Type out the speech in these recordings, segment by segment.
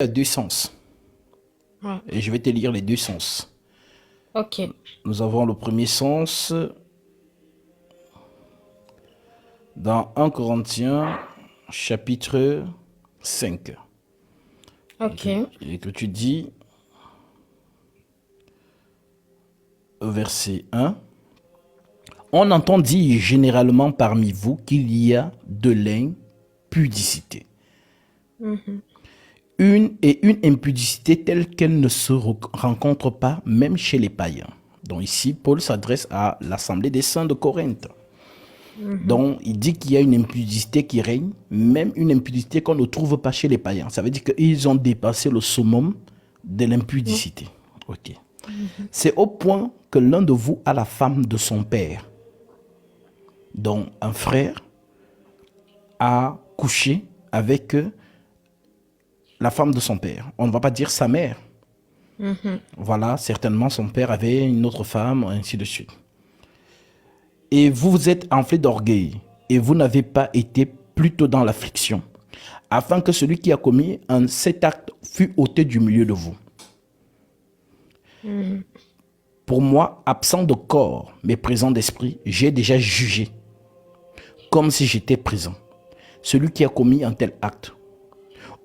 a deux sens. Ouais. Et je vais te lire les deux sens. Ok. Nous avons le premier sens dans 1 Corinthiens chapitre 5. Ok. Et que tu dis, verset 1, on entend dire généralement parmi vous qu'il y a de l'impudicité. Mhm. Une impudicité telle qu'elle ne se rencontre pas même chez les païens. Donc ici, Paul s'adresse à l'assemblée des saints de Corinthe. Mhm. Donc il dit qu'il y a une impudicité qui règne, même une impudicité qu'on ne trouve pas chez les païens. Ça veut dire qu'ils ont dépassé le summum de Ouais. l'impudicité. Ok. Mhm. C'est au point que l'un de vous a la femme de son père. Donc un frère a couché avec la femme de son père. On ne va pas dire sa mère. Mhm. Voilà, certainement son père avait une autre femme, ainsi de suite. Et vous vous êtes enflé d'orgueil, et vous n'avez pas été plutôt dans l'affliction, afin que celui qui a commis cet acte fût ôté du milieu de vous. Mhm. Pour moi, absent de corps, mais présent d'esprit, j'ai déjà jugé, comme si j'étais présent, celui qui a commis un tel acte.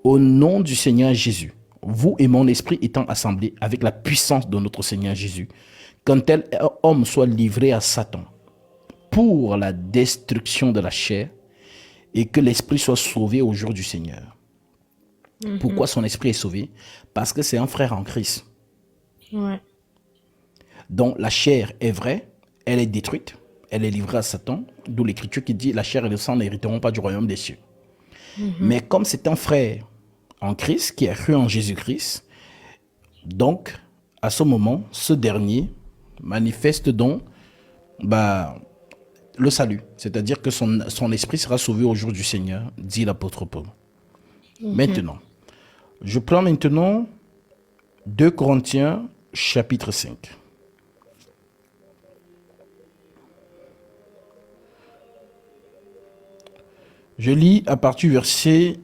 Au nom du Seigneur Jésus, vous et mon esprit étant assemblés avec la puissance de notre Seigneur Jésus, qu'un tel homme soit livré à Satan pour la destruction de la chair et que l'esprit soit sauvé au jour du Seigneur. Pourquoi Mhm. son esprit est sauvé? Parce que c'est un frère en Christ. Ouais. Donc la chair est vraie, elle est détruite, elle est livrée à Satan, d'où l'écriture qui dit la chair et le sang n'hériteront pas du royaume des cieux. Mhm. Mais comme c'est un frère en Christ qui a cru en Jésus-Christ, donc à ce moment, ce dernier manifeste donc bah, le salut, c'est-à-dire que son esprit sera sauvé au jour du Seigneur, dit l'apôtre Paul. Mhm. Maintenant, je prends maintenant 2 Corinthiens chapitre 5. Je lis à partir du verset.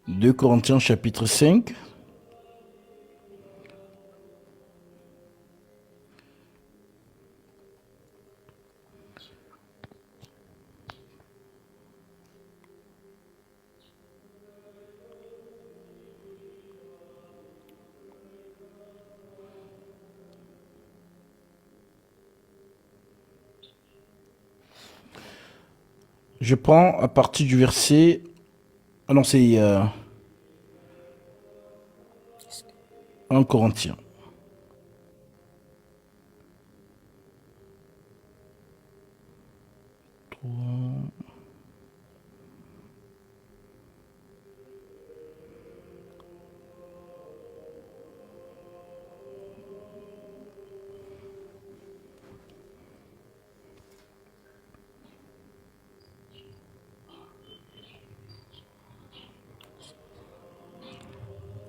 Deux Corinthiens chapitre 5. Je prends à partir du verset. Ah non, c'est 1 Corinthiens.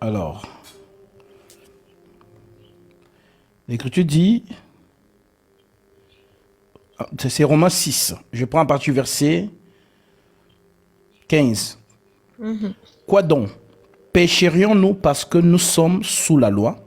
Alors, l'écriture dit. C'est Romains 6. Je prends à partir du verset 15. Mhm. Quoi donc? Pécherions-nous parce que nous sommes sous la loi,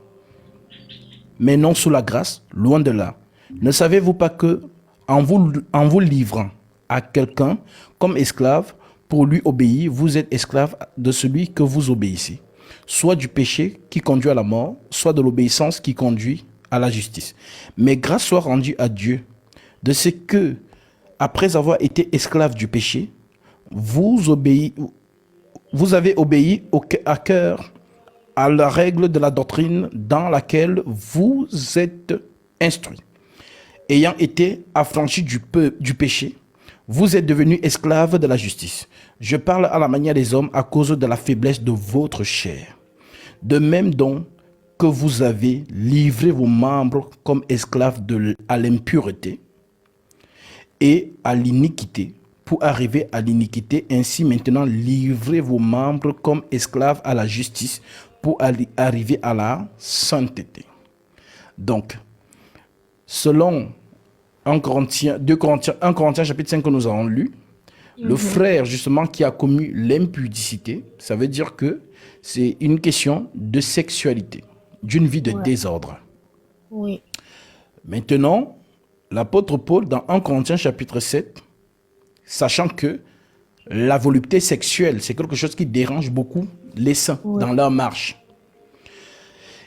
mais non sous la grâce? Loin de là. Ne savez-vous pas que, en vous livrant à quelqu'un comme esclave, pour lui obéir, vous êtes esclave de celui que vous obéissez, soit du péché qui conduit à la mort, soit de l'obéissance qui conduit à la justice. Mais grâce soit rendue à Dieu de ce que, après avoir été esclave du péché, vous, vous avez obéi à cœur à la règle de la doctrine dans laquelle vous êtes instruits. Ayant été affranchis du péché, vous êtes devenus esclaves de la justice. Je parle à la manière des hommes à cause de la faiblesse de votre chair. De même donc que vous avez livré vos membres comme esclaves à l'impureté et à l'iniquité, pour arriver à l'iniquité. Ainsi maintenant, livrez vos membres comme esclaves à la justice pour arriver à la sainteté. Donc, selon 1 Corinthiens chapitre 5 que nous avons lu, le frère justement qui a commis l'impudicité, ça veut dire que c'est une question de sexualité, d'une vie de désordre. Oui. Maintenant, l'apôtre Paul, dans 1 Corinthiens chapitre 7, sachant que la volupté sexuelle, c'est quelque chose qui dérange beaucoup les saints dans leur marche.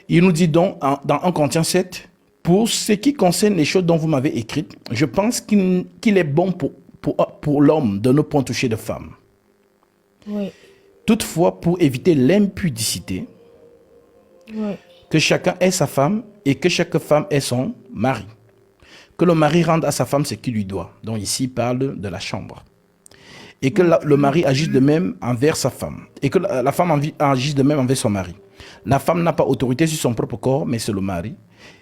Il nous dit donc, dans 1 Corinthiens 7, pour ce qui concerne les choses dont vous m'avez écrites, je pense qu'il est bon pour l'homme de ne point toucher de femme. Oui. Toutefois, pour éviter l'impudicité, que chacun ait sa femme et que chaque femme ait son mari. Que le mari rende à sa femme ce qu'il lui doit. Donc ici, il parle de la chambre. Et que le mari agisse de même envers sa femme. Et que la femme agisse de même envers son mari. La femme n'a pas autorité sur son propre corps, mais c'est le mari.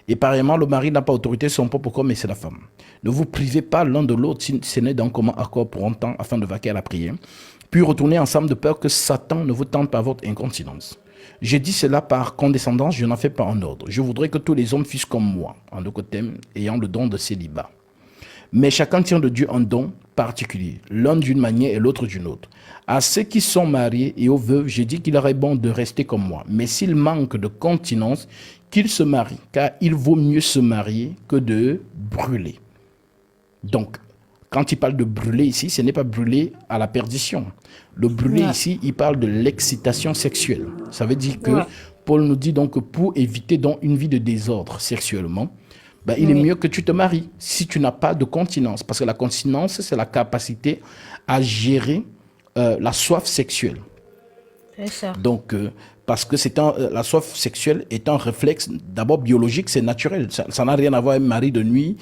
Et pareillement, le mari n'a pas autorité sur son propre corps, mais c'est la femme. Ne vous privez pas l'un de l'autre, si ce n'est d'un commun accord pour un temps, afin de vaquer à la prière. Puis retournez ensemble de peur que Satan ne vous tente par votre incontinence. J'ai dit cela par condescendance, je n'en fais pas en ordre. Je voudrais que tous les hommes fussent comme moi, en Leucothème, ayant le don de célibat. Mais chacun tient de Dieu un don particulier, l'un d'une manière et l'autre d'une autre. À ceux qui sont mariés et aux veuves, j'ai dit qu'il aurait bon de rester comme moi. Mais s'ils manquent de continence, qu'ils se marient, car il vaut mieux se marier que de brûler. Donc, quand il parle de brûler ici, ce n'est pas brûler à la perdition. Le brûler ici, il parle de l'excitation sexuelle. Ça veut dire que Paul nous dit donc que pour éviter donc une vie de désordre sexuellement, il est mieux que tu te maries si tu n'as pas de continence. Parce que la continence, c'est la capacité à gérer la soif sexuelle. C'est ça. Donc, parce que la soif sexuelle est un réflexe d'abord biologique, c'est naturel. Ça n'a rien à voir avec mari de nuit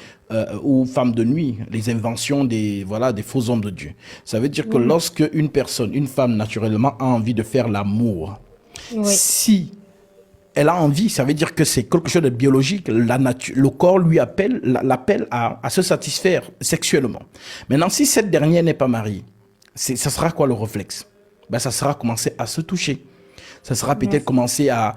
ou femme de nuit, les inventions des faux hommes de Dieu. Ça veut dire que lorsque une femme naturellement a envie de faire l'amour, si elle a envie, ça veut dire que c'est quelque chose de biologique. Le corps lui l'appelle à se satisfaire sexuellement. Maintenant, si cette dernière n'est pas mariée, ça sera quoi le réflexe? Ça sera commencer à se toucher. Ça sera peut-être commencer à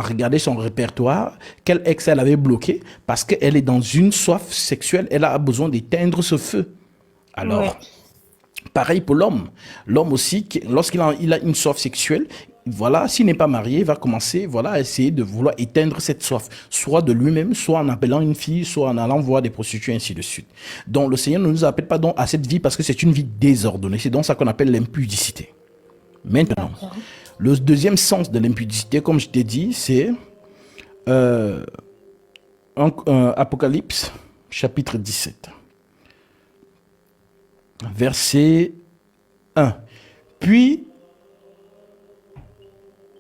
regarder son répertoire, quel ex elle avait bloqué, parce qu'elle est dans une soif sexuelle, elle a besoin d'éteindre ce feu. Alors, pareil pour l'homme. L'homme aussi, lorsqu'il a une soif sexuelle, s'il n'est pas marié, il va commencer à essayer de vouloir éteindre cette soif, soit de lui-même, soit en appelant une fille, soit en allant voir des prostituées, ainsi de suite. Donc le Seigneur ne nous appelle pas donc à cette vie parce que c'est une vie désordonnée. C'est donc ça qu'on appelle l'impudicité. Maintenant, le deuxième sens de l'impudicité, comme je t'ai dit, c'est Apocalypse, chapitre 17, verset 1. Puis,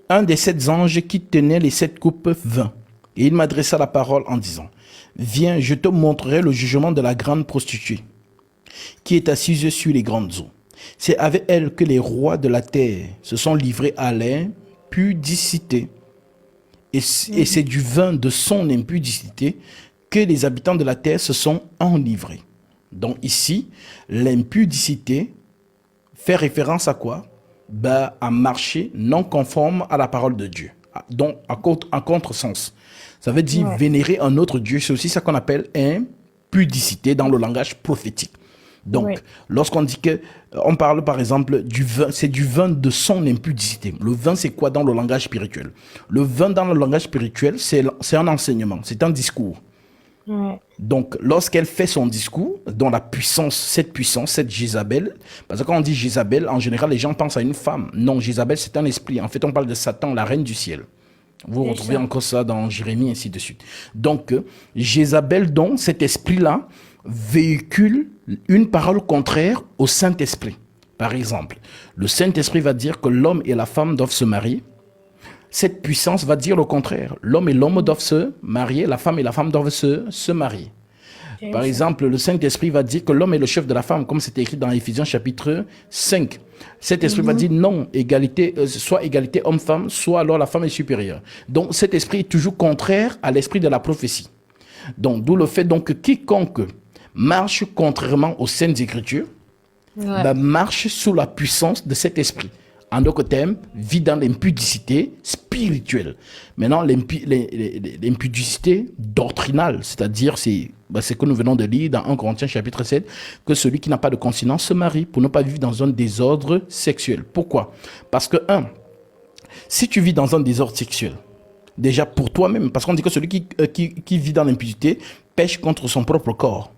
un des 7 anges qui tenait les 7 coupes vint, et il m'adressa la parole en disant, « Viens, je te montrerai le jugement de la grande prostituée, qui est assise sur les grandes eaux. C'est avec elle que les rois de la terre se sont livrés à l'impudicité. Et c'est du vin de son impudicité que les habitants de la terre se sont enivrés. » Donc ici, l'impudicité fait référence à quoi? À marcher non conforme à la parole de Dieu. Donc, en contresens. Ça veut dire vénérer un autre Dieu. C'est aussi ça qu'on appelle impudicité dans le langage prophétique. Donc, lorsqu'on dit on parle par exemple du vin, c'est du vin de son impudicité. Le vin, c'est quoi dans le langage spirituel? Le vin dans le langage spirituel, c'est un enseignement, c'est un discours. Donc, lorsqu'elle fait son discours, dans cette Jézabel, parce que quand on dit Jézabel, en général, les gens pensent à une femme. Non, Jézabel, c'est un esprit. En fait, on parle de Satan, la reine du ciel. Vous retrouvez encore ça dans Jérémie, ainsi de suite. Donc, Jézabel, donc, cet esprit-là, véhicule une parole contraire au Saint-Esprit. Par exemple, le Saint-Esprit va dire que l'homme et la femme doivent se marier. Cette puissance va dire le contraire. L'homme et l'homme doivent se marier, la femme et la femme doivent se marier. Par exemple, le Saint-Esprit va dire que l'homme est le chef de la femme, comme c'est écrit dans Éphésiens chapitre 5. Cet esprit va dire non, soit égalité homme-femme, soit alors la femme est supérieure. Donc cet esprit est toujours contraire à l'esprit de la prophétie. Donc d'où le fait donc que quiconque marche contrairement aux Saintes Écritures, Ouais. bah, marche sous la puissance de cet esprit. En d'autres termes, vit dans l'impudicité spirituelle. Maintenant, l'impudicité doctrinale, c'est-à-dire, c'est ce que nous venons de lire dans 1 Corinthiens chapitre 7, que celui qui n'a pas de continence se marie pour ne pas vivre dans un désordre sexuel. Pourquoi? Parce que, si tu vis dans un désordre sexuel, déjà pour toi-même, parce qu'on dit que celui qui vit dans l'impudicité pêche contre son propre corps.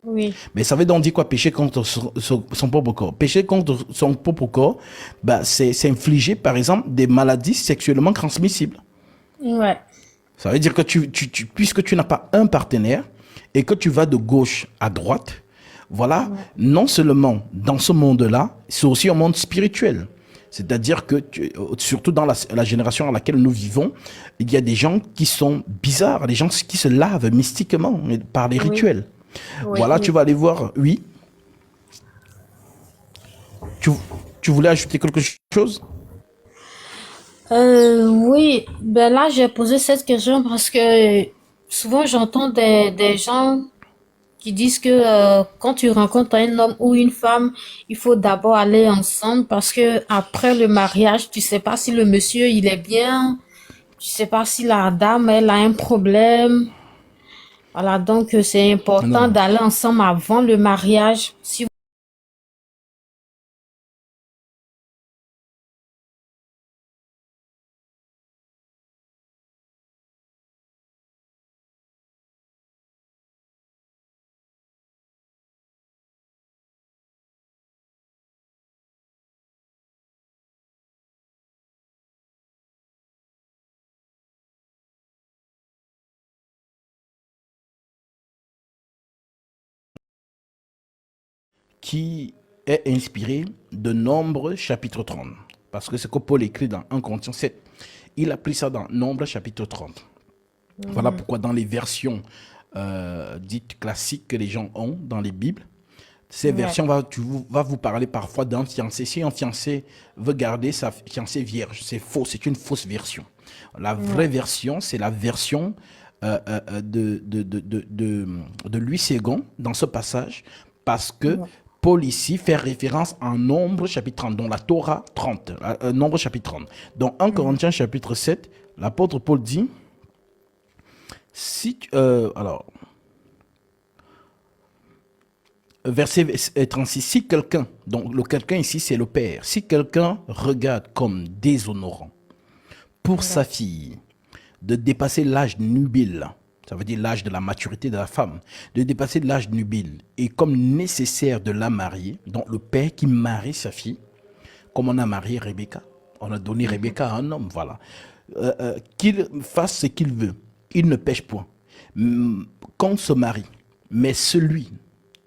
Oui. Mais ça veut donc dire quoi, pécher contre son propre corps? Pécher contre son propre corps, bah, c'est infliger, par exemple, des maladies sexuellement transmissibles. Ouais. Ça veut dire que puisque tu n'as pas un partenaire et que tu vas de gauche à droite, voilà, non seulement dans ce monde-là, c'est aussi un monde spirituel. C'est-à-dire que, surtout dans la génération à laquelle nous vivons, il y a des gens qui sont bizarres, des gens qui se lavent mystiquement par les Oui. rituels. Oui. Voilà, Oui. tu vas aller voir, oui. Tu voulais ajouter quelque chose? Oui, ben là, j'ai posé cette question parce que souvent j'entends des gens qui disent que quand tu rencontres un homme ou une femme, il faut d'abord aller ensemble parce que après le mariage, tu sais pas si le monsieur il est bien, tu sais pas si la dame elle a un problème. Voilà, donc c'est important Non. d'aller ensemble avant le mariage. Si Qui est inspiré de Nombre chapitre 30. Parce que ce que Paul écrit dans 1 Corinthiens 7, il a pris ça dans Nombre chapitre 30. Voilà pourquoi dans les versions dites classiques que les gens ont dans les Bibles, ces ouais, versions va vous parler parfois d'un fiancé. Si un fiancé veut garder sa fiancée vierge, c'est faux, c'est une fausse version. La vraie ouais, version, c'est la version de Louis II dans ce passage, parce que ouais. Paul ici fait référence en Nombre chapitre 30, dont la Torah 30, Nombre chapitre 30. Dans 1 Corinthiens chapitre 7, l'apôtre Paul dit, si alors, verset 36, si quelqu'un, donc le quelqu'un ici c'est le père, si quelqu'un regarde comme déshonorant pour sa Ouais. fille de dépasser l'âge nubile, ça veut dire l'âge de la maturité de la femme, de dépasser l'âge nubile et comme nécessaire de la marier, donc le père qui marie sa fille, comme on a marié Rebecca, on a donné Rebecca à un homme, voilà, qu'il fasse ce qu'il veut, il ne pêche point. Qu'on se marie, mais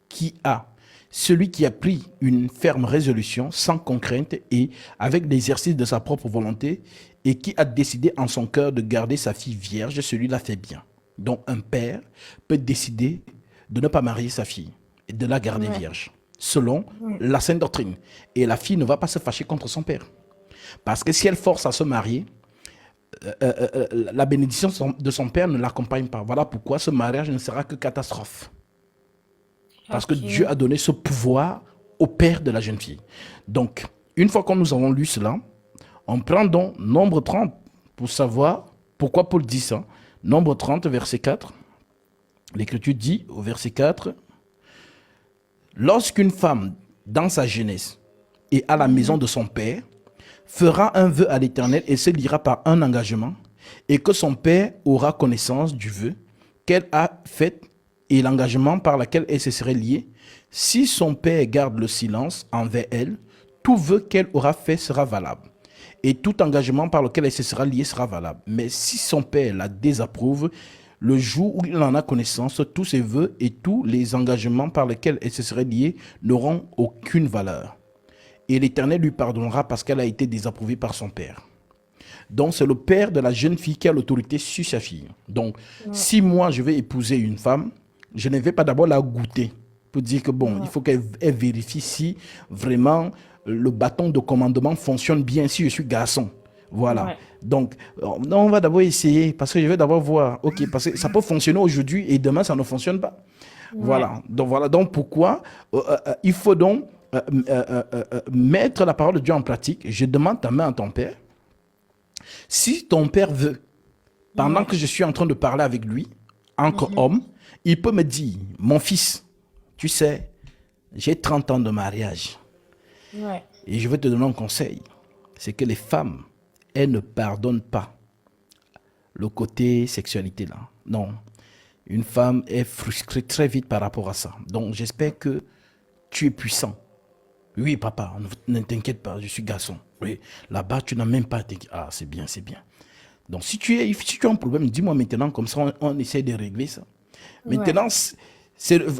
qui a celui qui a pris une ferme résolution sans contrainte et avec l'exercice de sa propre volonté et qui a décidé en son cœur de garder sa fille vierge, celui-là fait bien. Donc un père peut décider de ne pas marier sa fille et de la garder Ouais. vierge, selon la sainte doctrine. Et la fille ne va pas se fâcher contre son père. Parce que si elle force à se marier, la bénédiction de son père ne l'accompagne pas. Voilà pourquoi ce mariage ne sera que catastrophe. Parce que Dieu Ok. a donné ce pouvoir au père de la jeune fille. Donc, une fois que nous avons lu cela, on prend donc Nombre 30 pour savoir pourquoi Paul dit ça. Nombre 30, verset 4. L'Écriture dit au verset 4, lorsqu'une femme, dans sa jeunesse et à la maison de son père, fera un vœu à l'Éternel et se liera par un engagement, et que son père aura connaissance du vœu qu'elle a fait et l'engagement par lequel elle se serait liée, si son père garde le silence envers elle, tout vœu qu'elle aura fait sera valable. Et tout engagement par lequel elle se sera liée sera valable. Mais si son père la désapprouve, le jour où il en a connaissance, tous ses vœux et tous les engagements par lesquels elle se serait liée n'auront aucune valeur. Et l'Éternel lui pardonnera parce qu'elle a été désapprouvée par son père. Donc, c'est le père de la jeune fille qui a l'autorité sur sa fille. Donc, Ouais. si moi, je vais épouser une femme, je ne vais pas d'abord la goûter pour dire que, bon, il Ouais. faut qu'elle vérifie si vraiment le bâton de commandement fonctionne bien, si je suis garçon. Voilà. Ouais. Donc, non, on va d'abord essayer parce que je vais d'abord voir. OK, parce que ça peut fonctionner aujourd'hui et demain, ça ne fonctionne pas. Ouais. Voilà donc pourquoi il faut donc mettre la parole de Dieu en pratique. Je demande ta main à ton père. Si ton père veut, pendant Ouais. que je suis en train de parler avec lui, entre Mhm. hommes, il peut me dire, mon fils, tu sais, j'ai 30 ans de mariage Ouais. et je veux te donner un conseil. C'est que les femmes, elles ne pardonnent pas le côté sexualité là. Non, une femme est frustrée très vite par rapport à ça. Donc j'espère que tu es puissant. Oui, papa, ne t'inquiète pas, je suis garçon. Oui, là-bas, tu n'as même pas à t'inquiéter. Ah, c'est bien, c'est bien. Donc, si tu as un problème, dis-moi maintenant, comme ça, on essaie de régler ça. Ouais. Maintenant,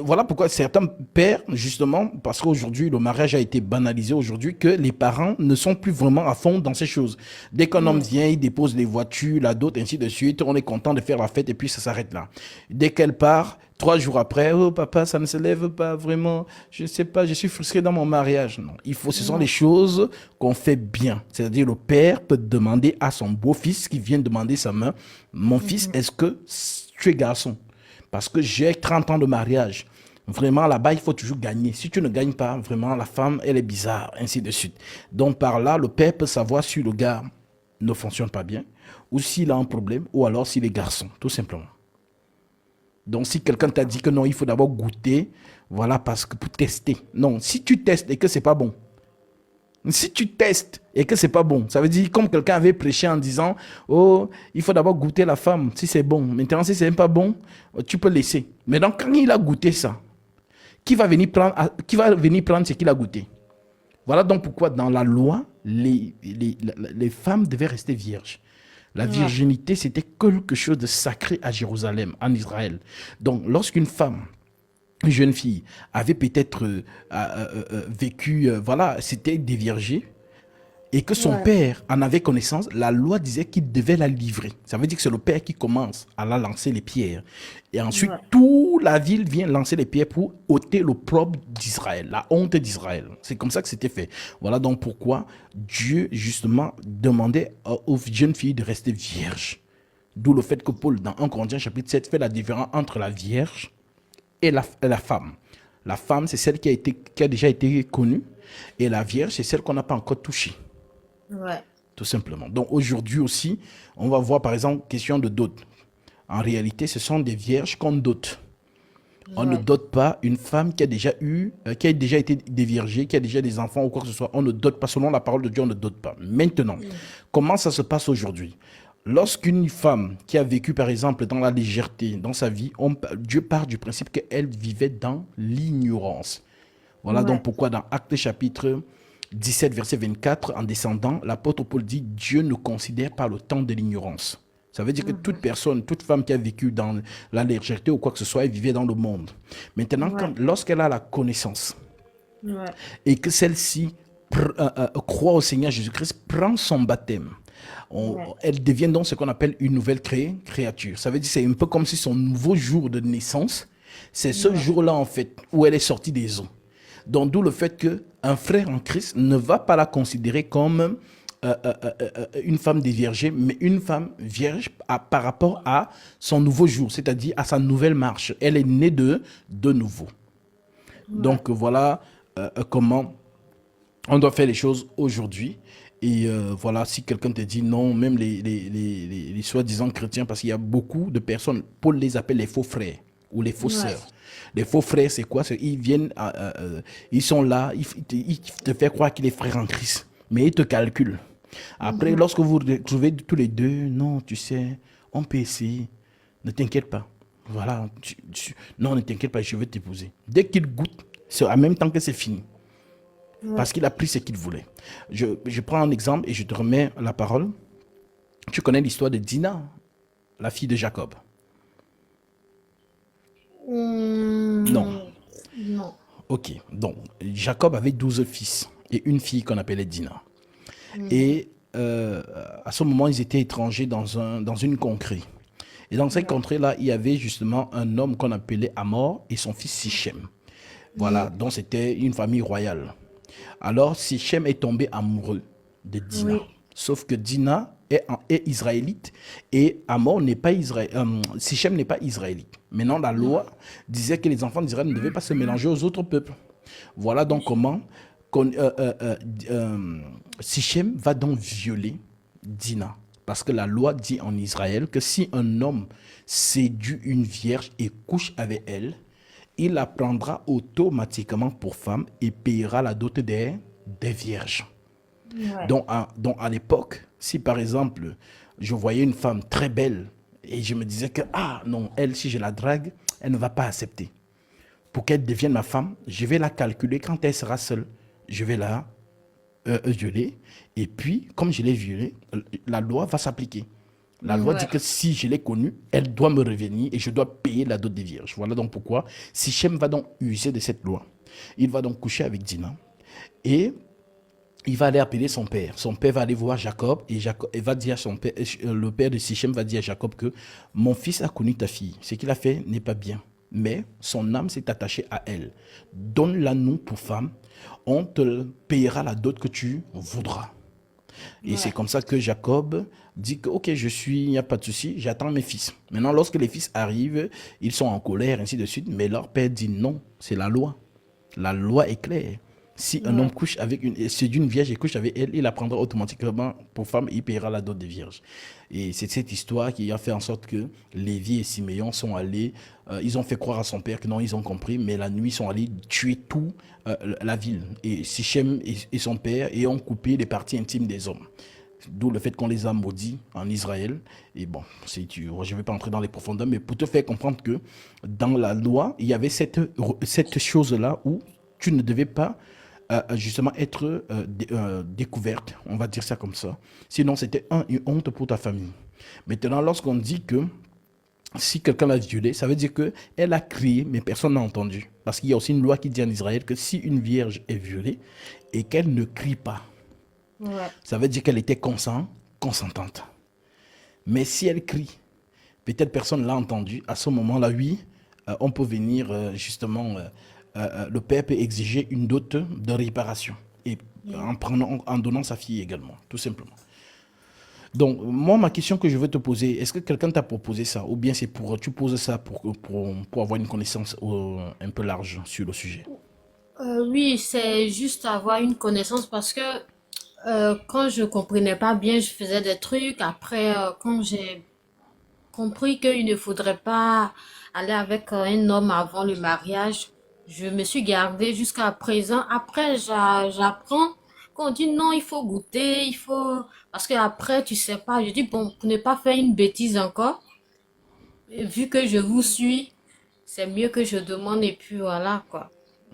voilà pourquoi certains pères, justement, parce qu'aujourd'hui, le mariage a été banalisé aujourd'hui, que les parents ne sont plus vraiment à fond dans ces choses. Dès qu'un homme Ouais. vient, il dépose les voitures, la dot, ainsi de suite, on est content de faire la fête et puis ça s'arrête là. Dès qu'elle part, 3 jours après, oh papa, ça ne se lève pas vraiment, je ne sais pas, je suis frustré dans mon mariage. Non, ce sont les Ouais. choses qu'on fait bien. C'est-à-dire, le père peut demander à son beau-fils qui vient demander sa main, mon fils, Mhm. est-ce que tu es garçon? Parce que j'ai 30 ans de mariage. Vraiment, là-bas, il faut toujours gagner. Si tu ne gagnes pas, vraiment, la femme, elle est bizarre, ainsi de suite. Donc, par là, le père peut savoir si le gars ne fonctionne pas bien, ou s'il a un problème, ou alors s'il est garçon, tout simplement. Donc, si quelqu'un t'a dit que non, il faut d'abord goûter, voilà, parce que pour tester. Non, si tu testes et que c'est pas bon, si tu testes et que c'est pas bon, ça veut dire comme quelqu'un avait prêché en disant, oh, il faut d'abord goûter la femme, si c'est bon. Maintenant, si c'est même pas bon, tu peux laisser. Mais donc, quand il a goûté ça, qui va venir prendre ce qu'il a goûté? Voilà donc pourquoi dans la loi, les femmes devaient rester vierges. La Ouais. virginité, c'était quelque chose de sacré à Jérusalem, en Israël. Donc, lorsqu'une femme, une jeune fille, avait peut-être vécu, voilà, c'était déviergé, et que son Ouais. père en avait connaissance, la loi disait qu'il devait la livrer. Ça veut dire que c'est le père qui commence à la lancer les pierres. Et ensuite, Ouais. toute la ville vient lancer les pierres pour ôter l'opprobre d'Israël, la honte d'Israël. C'est comme ça que c'était fait. Voilà donc pourquoi Dieu, justement, demandait aux jeunes filles de rester vierges. D'où le fait que Paul, dans 1 Corinthiens chapitre 7, fait la différence entre la vierge et la femme. La femme, c'est celle qui a déjà été connue, et la vierge, c'est celle qu'on n'a pas encore touchée. Ouais. Tout simplement. Donc aujourd'hui aussi, on va voir par exemple question de dot. En réalité, ce sont des vierges qu'on dote. On ne Ouais. dote pas une femme qui a déjà eu, qui a déjà été déviergée, qui a déjà des enfants ou quoi que ce soit. On ne dote pas, selon la parole de Dieu, on ne dote pas. Maintenant, comment ça se passe aujourd'hui? Lorsqu'une femme qui a vécu, par exemple, dans la légèreté, dans sa vie, Dieu part du principe qu'elle vivait dans l'ignorance. Voilà donc Ouais. pourquoi dans Actes chapitre 17, verset 24, en descendant, l'apôtre Paul dit, Dieu ne considère pas le temps de l'ignorance. Ça veut dire que toute Mhm. personne, toute femme qui a vécu dans la légèreté ou quoi que ce soit, elle vivait dans le monde. Maintenant, Ouais. lorsqu'elle a la connaissance Ouais. et que celle-ci croit au Seigneur Jésus-Christ, prend son baptême, Ouais. elle devient donc ce qu'on appelle une nouvelle créature. Ça veut dire que c'est un peu comme si son nouveau jour de naissance, c'est ce Ouais. jour-là en fait où elle est sortie des eaux. Donc d'où le fait qu'un frère en Christ ne va pas la considérer comme une femme déviergée, mais une femme vierge par rapport à son nouveau jour, c'est-à-dire à sa nouvelle marche. Elle est née de nouveau. Ouais. Donc voilà comment on doit faire les choses aujourd'hui. Et voilà, si quelqu'un te dit non, même les soi-disant chrétiens, parce qu'il y a beaucoup de personnes, Paul les appelle les faux frères ou les faux Ouais. sœurs. Les faux frères, c'est quoi? Ils viennent, ils sont là, ils te font croire qu'il est frère en Christ, mais ils te calculent. Après, Mhm. lorsque vous vous retrouvez tous les deux, non, tu sais, on peut essayer, ne t'inquiète pas. Voilà, non, ne t'inquiète pas, je vais t'épouser. Dès qu'il goûte, c'est en même temps que c'est fini. Ouais. Parce qu'il a pris ce qu'il voulait. Je prends un exemple et je te remets la parole. Tu connais l'histoire de Dina, la fille de Jacob? Non. Hmm. Non. Ok. Donc, Jacob avait 12 fils et une fille qu'on appelait Dina. Mhm. Et à ce moment, ils étaient étrangers dans une contrée. Et dans cette Ouais. contrée-là, il y avait justement un homme qu'on appelait Amor et son fils Sichem. Voilà, Mhm. donc c'était une famille royale. Alors Sichem est tombé amoureux de Dina. Oui. Sauf que Dina est israélite et Hamor n'est pas Sichem n'est pas israélite. Maintenant, la loi disait que les enfants d'Israël ne devaient pas se mélanger aux autres peuples. Voilà donc comment Sichem va donc violer Dina. Parce que la loi dit en Israël que si un homme séduit une vierge et couche avec elle, il la prendra automatiquement pour femme et payera la dot des vierges. Ouais. Donc à l'époque, si par exemple, je voyais une femme très belle et je me disais que, ah non, elle, si je la drague, elle ne va pas accepter. Pour qu'elle devienne ma femme, je vais la calculer quand elle sera seule. Je vais la violer. Et puis, comme je l'ai violée, la loi va s'appliquer. La loi dit Ouais. que si je l'ai connue, elle doit me revenir et je dois payer la dot des vierges. Voilà donc pourquoi Sichem va donc user de cette loi. Il va donc coucher avec Dina et il va aller appeler son père. Son père va aller voir Jacob et Jacob et va dire à son père, le père de Sichem va dire à Jacob que mon fils a connu ta fille. Ce qu'il a fait n'est pas bien, mais son âme s'est attachée à elle. Donne-la nous pour femme. On te payera la dot que tu voudras. Et c'est Ouais. comme ça que Jacob dit que, ok, il n'y a pas de souci, j'attends mes fils. Maintenant, lorsque les fils arrivent, ils sont en colère, ainsi de suite, mais leur père dit non, c'est la loi. La loi est claire. Si un homme Ouais. couche avec c'est d'une vierge et couche avec elle, il la prendra automatiquement pour femme et il paiera la dot des vierges. Et c'est cette histoire qui a fait en sorte que Lévi et Siméon sont allés, ils ont fait croire à son père que non, ils ont compris, mais la nuit, ils sont allés tuer tout la ville. Et Sichem et son père et ont coupé les parties intimes des hommes. D'où le fait qu'on les a maudits en Israël. Et bon, je ne vais pas entrer dans les profondeurs, mais pour te faire comprendre que dans la loi, il y avait cette chose-là où tu ne devais pas justement être découverte, on va dire ça comme ça. Sinon, c'était une honte pour ta famille. Maintenant, lorsqu'on dit que si quelqu'un l'a violée, ça veut dire qu'elle a crié, mais personne n'a entendu. Parce qu'il y a aussi une loi qui dit en Israël que si une vierge est violée et qu'elle ne crie pas, Ouais. ça veut dire qu'elle était consentante. Mais si elle crie, peut-être personne ne l'a entendu, à ce moment-là, oui, on peut venir justement, le père peut exiger une dot de réparation. Et en donnant sa fille également, tout simplement. Donc, moi, ma question que je veux te poser, est-ce que quelqu'un t'a proposé ça? Ou bien tu poses ça pour avoir une connaissance un peu large sur le sujet? Oui, c'est juste avoir une connaissance parce que quand je comprenais pas bien, je faisais des trucs. Après, quand j'ai compris qu'il ne faudrait pas aller avec un homme avant le mariage, je me suis gardée jusqu'à présent. Après, j'apprends qu'on dit non, il faut goûter, il faut... Parce que après, tu sais pas, je dis bon, pour ne pas faire une bêtise encore, vu que je vous suis, c'est mieux que je demande et puis voilà, quoi.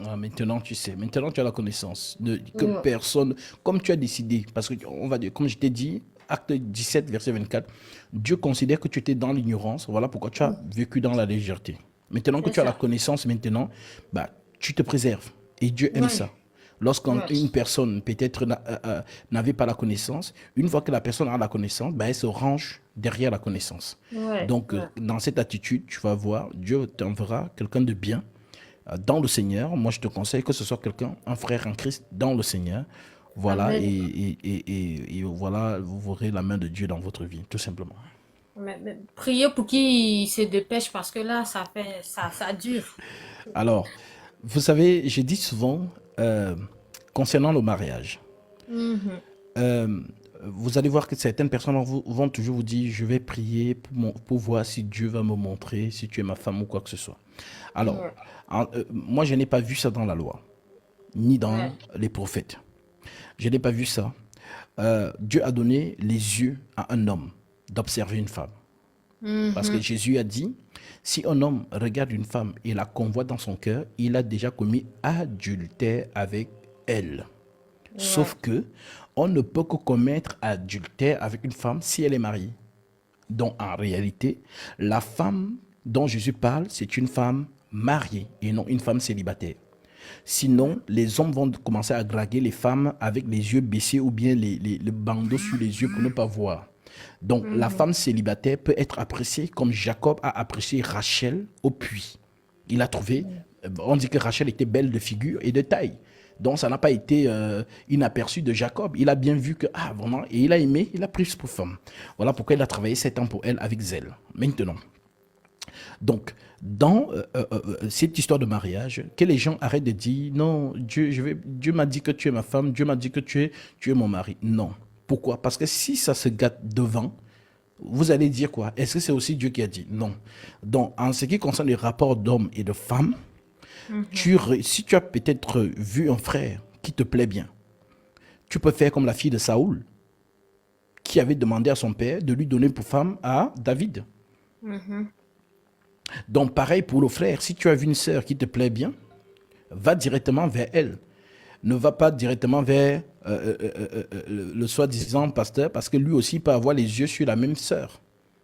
Ah, maintenant, tu sais, maintenant, tu as la connaissance que Ouais. personne, comme tu as décidé, parce que on va dire, comme je t'ai dit, acte 17, verset 24, Dieu considère que tu étais dans l'ignorance, voilà pourquoi tu as vécu dans la légèreté. Maintenant que C'est tu as la ça. connaissance, maintenant, bah, tu te préserves. Et Dieu aime Ouais. ça. Lorsqu'une Ouais. personne peut-être n'avait pas la connaissance, une fois que la personne a la connaissance, bah, elle se range derrière la connaissance. Ouais. Donc, Ouais. dans cette attitude, tu vas voir, Dieu t'enverra quelqu'un de bien dans le Seigneur. Moi, je te conseille que ce soit quelqu'un, un frère en Christ dans le Seigneur. Voilà, Amen. et voilà, vous verrez la main de Dieu dans votre vie, tout simplement. Mais priez pour qu'il se dépêche parce que là, ça dure. Alors, vous savez, j'ai dit souvent, concernant le mariage, Mhm. euh, vous allez voir que certaines personnes vont toujours vous dire, je vais prier pour voir si Dieu va me montrer si tu es ma femme ou quoi que ce soit. Alors, Ouais. moi, je n'ai pas vu ça dans la loi, ni dans Ouais. les prophètes. Je n'ai pas vu ça. Dieu a donné les yeux à un homme d'observer une femme. Parce que Mhm. Jésus a dit, si un homme regarde une femme et la convoite dans son cœur, il a déjà commis adultère avec elle. Sauf Ouais. que on ne peut que commettre adultère avec une femme si elle est mariée. Donc en réalité, la femme dont Jésus parle, c'est une femme mariée et non une femme célibataire. Sinon, les hommes vont commencer à draguer les femmes avec les yeux baissés ou bien le bandeau sur les yeux pour ne pas voir. Donc, la Mhm. femme célibataire peut être appréciée comme Jacob a apprécié Rachel au puits. Il a trouvé, on dit que Rachel était belle de figure et de taille. Donc, ça n'a pas été inaperçu de Jacob. Il a bien vu que, ah, vraiment, et il a aimé, il a pris pour femme. Voilà pourquoi il a travaillé 7 ans pour elle avec zèle. Maintenant, donc, dans cette histoire de mariage, que les gens arrêtent de dire, non, Dieu m'a dit que tu es ma femme, Dieu m'a dit que tu es mon mari. Non. Pourquoi? Parce que si ça se gâte devant, vous allez dire quoi? Est-ce que c'est aussi Dieu qui a dit? Non. Donc, en ce qui concerne les rapports d'hommes et de femmes, si tu as peut-être vu un frère qui te plaît bien, tu peux faire comme la fille de Saoul, qui avait demandé à son père de lui donner pour femme à David. Donc, pareil pour le frère, si tu as vu une sœur qui te plaît bien, va directement vers elle. Ne va pas directement vers le soi-disant pasteur, parce que lui aussi peut avoir les yeux sur la même sœur.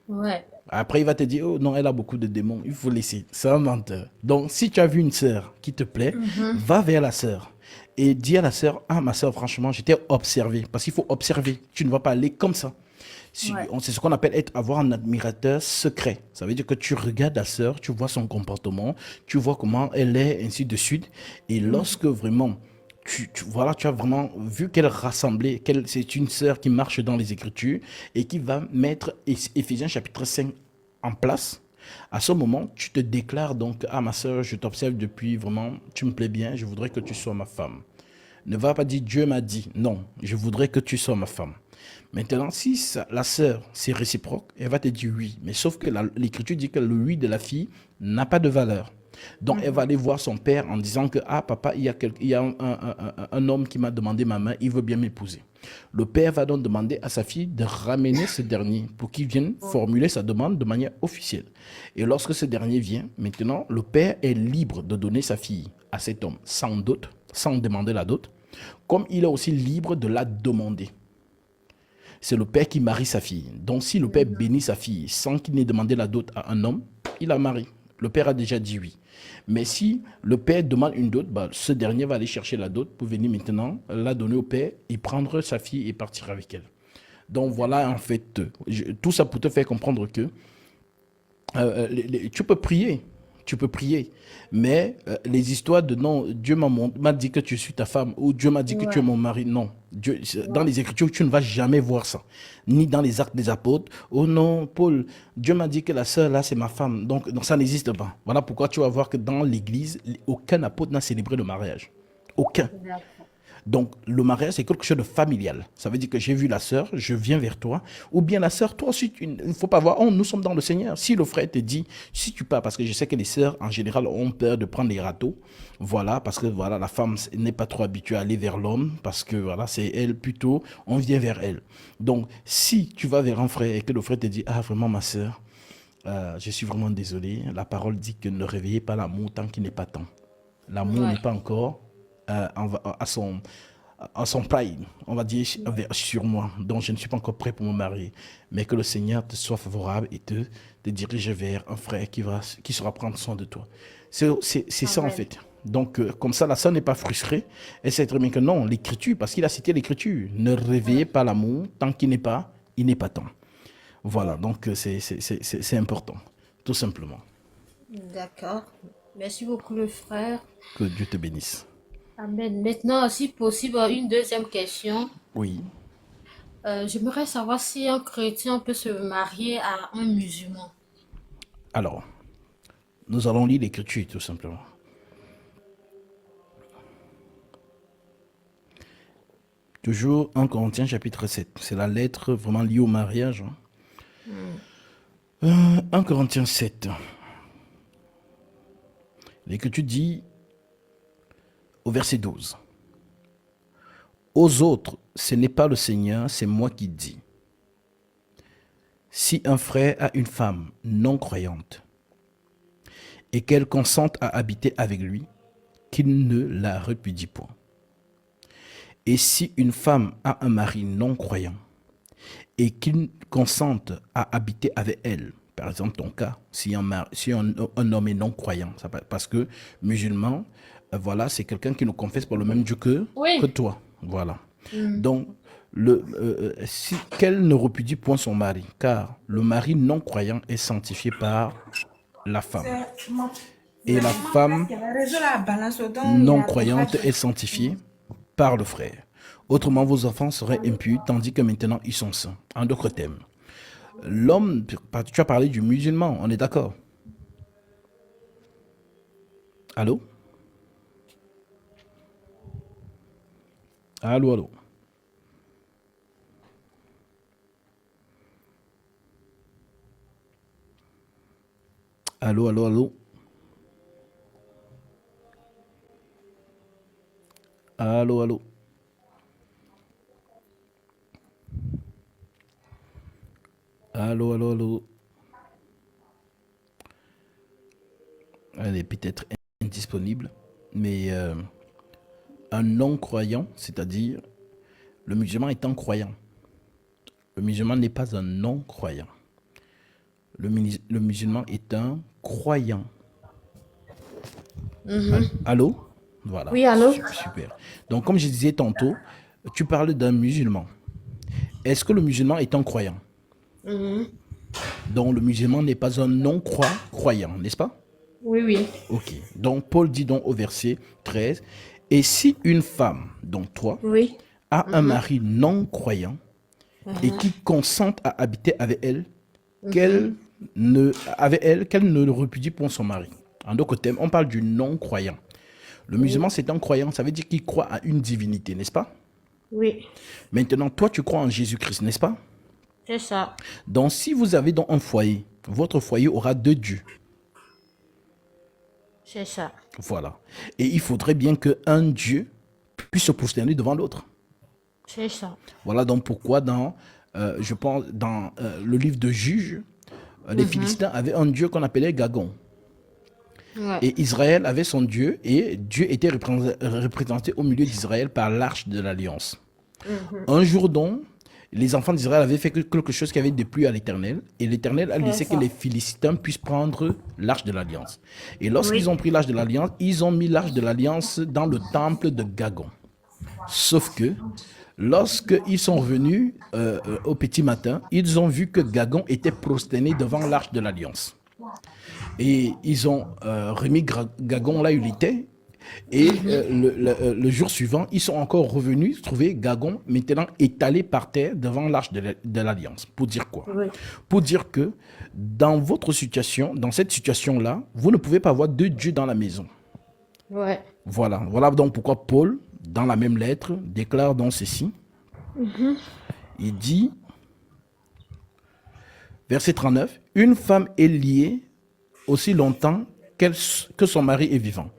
Ouais. Après, il va te dire, oh non, elle a beaucoup de démons, il faut laisser. C'est un menteur. Donc, si tu as vu une sœur qui te plaît, va vers la sœur. Et dis à la sœur, ah ma sœur, franchement, j'étais observé. Parce qu'il faut observer. Tu ne vas pas aller comme ça. Ouais. C'est ce qu'on appelle avoir un admirateur secret. Ça veut dire que tu regardes la sœur, tu vois son comportement, tu vois comment elle est, ainsi de suite. Et lorsque vraiment, voilà, tu as vraiment vu qu'elle rassemblait, qu'elle c'est une sœur qui marche dans les Écritures et qui va mettre Éphésiens chapitre 5 en place. À ce moment, tu te déclares donc, ah ma sœur, je t'observe depuis vraiment, tu me plais bien, je voudrais que tu sois ma femme. Ne va pas dire Dieu m'a dit. Non, je voudrais que tu sois ma femme. Maintenant, si la sœur, c'est réciproque, elle va te dire oui. Mais sauf que l'Écriture dit que le oui de la fille n'a pas de valeur. Donc, elle va aller voir son père en disant que, ah papa, il y a un homme qui m'a demandé ma main, il veut bien m'épouser. Le père va donc demander à sa fille de ramener ce dernier pour qu'il vienne formuler sa demande de manière officielle. Et lorsque ce dernier vient, maintenant, le père est libre de donner sa fille à cet homme sans dot, sans demander la dot, comme il est aussi libre de la demander. C'est le père qui marie sa fille. Donc, si le père bénit sa fille sans qu'il n'ait demandé la dot à un homme, il la marie. Le père a déjà dit oui. Mais si le père demande une dot, bah, ce dernier va aller chercher la dot pour venir maintenant la donner au père et prendre sa fille et partir avec elle. Donc, voilà en fait, tout ça pour te faire comprendre que tu peux prier. Tu peux prier. Mais les histoires de non, Dieu m'a dit que tu suis ta femme ou Dieu m'a dit que tu es Ouais. mon mari, non. Dans les Écritures, tu ne vas jamais voir ça. Ni dans les actes des apôtres. Oh non, Paul, Dieu m'a dit que la sœur là, c'est ma femme. Donc ça n'existe pas. Voilà pourquoi tu vas voir que dans l'Église, aucun apôtre n'a célébré le mariage. Aucun. D'accord. Donc, le mariage, c'est quelque chose de familial. Ça veut dire que j'ai vu la sœur, je viens vers toi. Ou bien la sœur, toi aussi, il ne faut pas voir, oh, nous sommes dans le Seigneur. Si le frère te dit, si tu pars, parce que je sais que les sœurs, en général, ont peur de prendre les râteaux. Voilà, parce que voilà, la femme n'est pas trop habituée à aller vers l'homme, parce que voilà, c'est elle plutôt, on vient vers elle. Donc, si tu vas vers un frère et que le frère te dit, ah, vraiment, ma sœur, je suis vraiment désolé. La parole dit que ne réveillez pas l'amour tant qu'il n'est pas temps. L'amour Ouais. n'est pas encore à son prime, on va dire, sur moi. Donc, je ne suis pas encore prêt pour me marier. Mais que le Seigneur te soit favorable et te dirige vers un frère qui saura prendre soin de toi. C'est ça, en Amen. fait. Donc, comme ça, la sœur n'est pas frustrée. Elle sait très bien que non, l'écriture, parce qu'il a cité l'écriture, ne réveillez pas l'amour tant il n'est pas temps. Voilà, donc c'est important, tout simplement. D'accord. Merci beaucoup, le frère. Que Dieu te bénisse. Amen. Maintenant, si possible, une deuxième question. Oui. J'aimerais savoir si un chrétien peut se marier à un musulman. Alors, nous allons lire l'écriture, tout simplement. Toujours 1 Corinthiens chapitre 7. C'est la lettre vraiment liée au mariage. 1 Corinthiens 7. L'écriture dit au verset 12. Aux autres, ce n'est pas le Seigneur, c'est moi qui dis. Si un frère a une femme non croyante et qu'elle consente à habiter avec lui, qu'il ne la répudie point. Et si une femme a un mari non croyant et qu'il consente à habiter avec elle, par exemple ton cas, si un homme est non croyant, parce que musulman, voilà, c'est quelqu'un qui ne confesse pas le même Dieu que Oui. toi. Voilà. Donc, qu'elle ne repudie point son mari, car le mari non croyant est sanctifié par la femme. Et la femme non croyante est sanctifiée par le frère. Autrement, vos enfants seraient impurs, tandis que maintenant, ils sont saints. En d'autres termes, l'homme, tu as parlé du musulman, on est d'accord? Allô? Allô, allô? Allô, allô, allô? Allô, allô? Allô, allô, allô? Elle est peut-être indisponible, mais un non-croyant, c'est-à-dire le musulman étant croyant. Le musulman n'est pas un non-croyant. Le musulman est un croyant. Allô? Voilà, Oui, allô? super. Donc, comme je disais tantôt, tu parles d'un musulman. Est-ce que le musulman est un croyant? Donc, le musulman n'est pas un non-croyant, n'est-ce pas? Oui, oui. Ok. Donc, Paul dit donc au verset 13, et si une femme, donc toi, Oui. a un mari non-croyant et qui consente à habiter avec elle, qu'elle qu'elle ne le repudie pour son mari. En d'autres termes, on parle du non-croyant. Le musulman, c'est un croyant, ça veut dire qu'il croit à une divinité, n'est-ce pas? Oui. Maintenant, toi, tu crois en Jésus-Christ, n'est-ce pas? C'est ça. Donc, si vous avez donc un foyer, votre foyer aura deux dieux. C'est ça. Voilà. Et il faudrait bien qu'un Dieu puisse se prosterner devant l'autre. C'est ça. Voilà donc pourquoi je pense, dans le livre de Juges, les Philistins avaient un Dieu qu'on appelait Gagon. Ouais. Et Israël avait son Dieu, et Dieu était représenté au milieu d'Israël par l'arche de l'Alliance. Un jour donc, les enfants d'Israël avaient fait quelque chose qui avait déplu à l'Éternel, et l'Éternel a laissé que les Philistins puissent prendre l'arche de l'Alliance. Et lorsqu'ils ont pris l'arche de l'Alliance, ils ont mis l'arche de l'Alliance dans le temple de Gagon. Sauf que, lorsqu'ils sont revenus au petit matin, ils ont vu que Gagon était prosterné devant l'arche de l'Alliance. Et ils ont remis Gagon là où il était. Et le jour suivant, ils sont encore revenus trouver Gagon maintenant étalé par terre devant l'arche de l'Alliance. Pour dire quoi? Oui. Pour dire que dans votre situation, dans cette situation-là, vous ne pouvez pas avoir deux dieux dans la maison. Ouais. Voilà. Voilà donc pourquoi Paul, dans la même lettre, déclare donc ceci. Il dit, verset 39, « Une femme est liée aussi longtemps que son mari est vivant.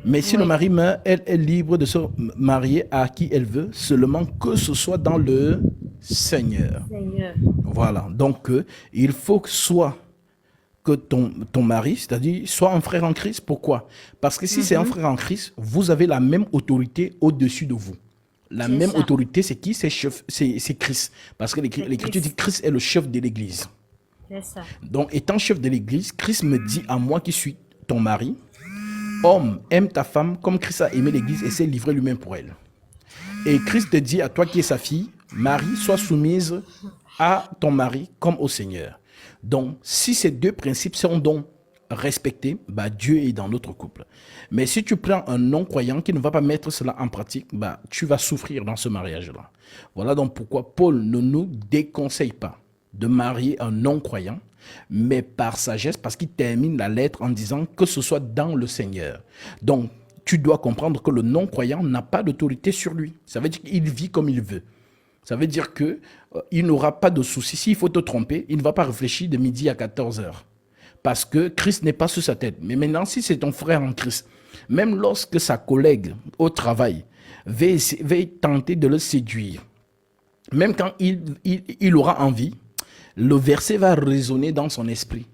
Mais si le mari meurt, elle est libre de se marier à qui elle veut, seulement que ce soit dans le Seigneur. » Seigneur. Voilà. Donc, il faut que soit que ton mari, c'est-à-dire soit un frère en Christ. Pourquoi? Parce que si c'est un frère en Christ, vous avez la même autorité au-dessus de vous. La même autorité, c'est qui? C'est Christ. Parce que l'Écriture dit que Christ est le chef de l'Église. C'est ça. Donc, étant chef de l'Église, Christ me dit à moi qui suis ton mari, homme, aime ta femme comme Christ a aimé l'Église et s'est livré lui-même pour elle. Et Christ te dit à toi qui es sa fille, Marie, sois soumise à ton mari comme au Seigneur. Donc, si ces deux principes sont donc respectés, bah, Dieu est dans notre couple. Mais si tu prends un non-croyant qui ne va pas mettre cela en pratique, bah, tu vas souffrir dans ce mariage-là. Voilà donc pourquoi Paul ne nous déconseille pas de marier un non-croyant, mais par sagesse, parce qu'il termine la lettre en disant que ce soit dans le Seigneur. Donc, tu dois comprendre que le non-croyant n'a pas d'autorité sur lui. Ça veut dire qu'il vit comme il veut. Ça veut dire que il n'aura pas de soucis. S'il faut te tromper, il ne va pas réfléchir de midi à 14 heures. Parce que Christ n'est pas sur sa tête. Mais maintenant, si c'est ton frère en Christ, même lorsque sa collègue au travail va tenter de le séduire, même quand il aura envie, le verset va résonner dans son esprit.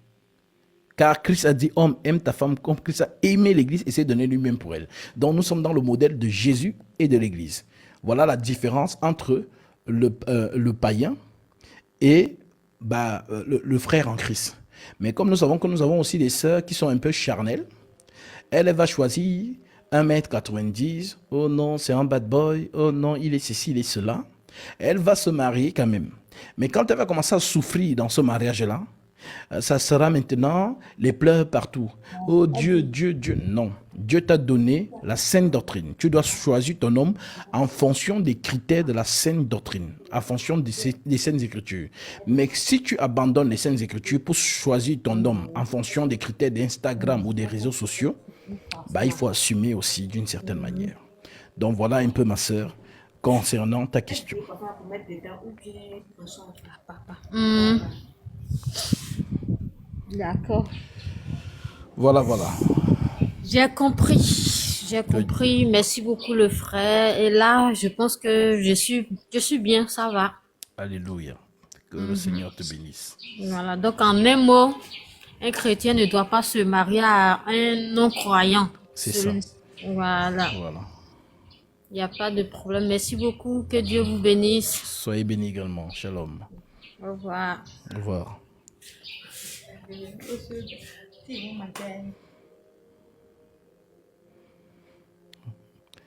Car Christ a dit, homme, aime ta femme comme Christ a aimé l'Église et s'est donné lui-même pour elle. Donc nous sommes dans le modèle de Jésus et de l'Église. Voilà la différence entre le païen et le frère en Christ. Mais comme nous savons que nous avons aussi des sœurs qui sont un peu charnelles, elle va choisir 1m90, oh non, c'est un bad boy, oh non, il est ceci, il est cela. Elle va se marier quand même. Mais quand elle va commencer à souffrir dans ce mariage-là, Ça sera maintenant les pleurs partout. Oh Dieu, Dieu, Dieu. Non. Dieu t'a donné la saine doctrine. Tu dois choisir ton homme en fonction des critères de la saine doctrine, en fonction des saines écritures. Mais si tu abandonnes les saines écritures pour choisir ton homme en fonction des critères d'Instagram ou des réseaux sociaux, bah, il faut assumer aussi d'une certaine manière. Donc voilà un peu ma sœur concernant ta question. Hmm, d'accord. Voilà, voilà. J'ai compris. J'ai Que- compris. Merci beaucoup, le frère. Et là, je pense que je suis bien. Ça va. Alléluia. Que le Seigneur te bénisse. Voilà. Donc, en un mot, un chrétien ne doit pas se marier à un non-croyant. C'est ça. Voilà. Voilà. Il n'y a pas de problème. Merci beaucoup. Que Dieu vous bénisse. Soyez bénis également. Shalom. Au revoir. Au revoir.